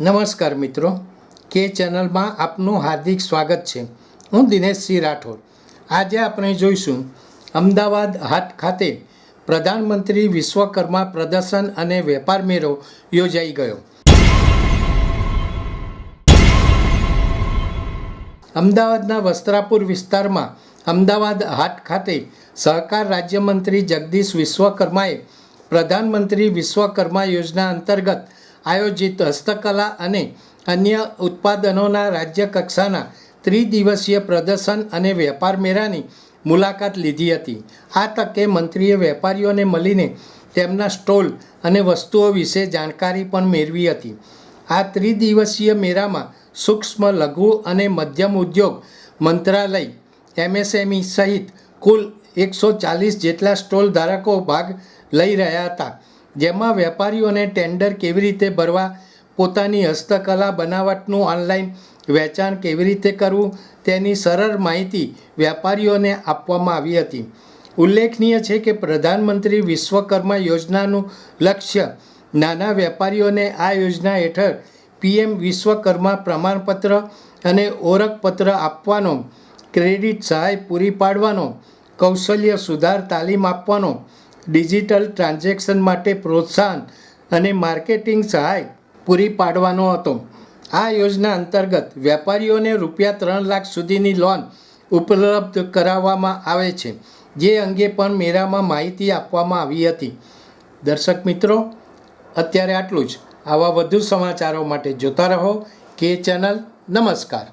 નમસ્કાર મિત્રો, કે ચેનલમાં આપનું હાર્દિક સ્વાગત છે। હું દિનેશસિંહ રાઠોડ। આજે આપણે જોઈશું અમદાવાદ હાટ ખાતે પ્રધાનમંત્રી વિશ્વકર્મા પ્રદર્શન અને વેપાર મેળો યોજાઈ ગયો। અમદાવાદના વસ્ત્રાપુર વિસ્તારમાં અમદાવાદ હાટ ખાતે સહકાર રાજ્યમંત્રી જગદીશ વિશ્વકર્માએ પ્રધાનમંત્રી વિશ્વકર્મા યોજના અંતર્ગત આયોજિત હસ્તકલા અને અન્ય ઉત્પાદનોના રાજ્ય કક્ષાના ત્રિદિવસીય પ્રદર્શન અને વેપાર મેળાની મુલાકાત લીધી હતી। આ તકે મંત્રીએ વેપારીઓને મળીને તેમના સ્ટોલ અને વસ્તુઓ વિશે જાણકારી પણ મેળવી હતી। આ ત્રિદિવસીય મેળામાં સૂક્ષ્મ લઘુ અને મધ્યમ ઉદ્યોગ મંત્રાલય MSME સહિત કુલ 140 જેટલા સ્ટોલ ધારકો ભાગ લઈ રહ્યા હતા, જેમાં વેપારીઓને ટેન્ડર કેવી રીતે ભરવા, પોતાની હસ્તકલા બનાવટનું ઓનલાઈન વેચાણ કેવી રીતે કરવું તેની સરળ માહિતી વેપારીઓને આપવામાં આવી હતી। ઉલ્લેખનીય છે કે પ્રધાનમંત્રી વિશ્વકર્મા યોજનાનું લક્ષ્ય નાના વેપારીઓને આ યોજના હેઠળ PM વિશ્વકર્મા પ્રમાણપત્ર અને ઓળખપત્ર આપવાનો, ક્રેડિટ સહાય પૂરી પાડવાનો, કૌશલ્ય સુધાર તાલીમ આપવાનો, ડિજિટલ ટ્રાન્ઝેક્શન માટે પ્રોત્સાહન અને માર્કેટિંગ સહાય પૂરી પાડવાનો હતો। આ યોજના અંતર્ગત વેપારીઓને ₹3 લાખ સુધીની લોન ઉપલબ્ધ કરાવવામાં આવે છે, જે અંગે પણ મેળામાં માહિતી આપવામાં આવી હતી। દર્શક મિત્રો, અત્યારે આટલું જ। આવા વધુ સમાચારો માટે જોતા રહો કે ચેનલ। નમસ્કાર।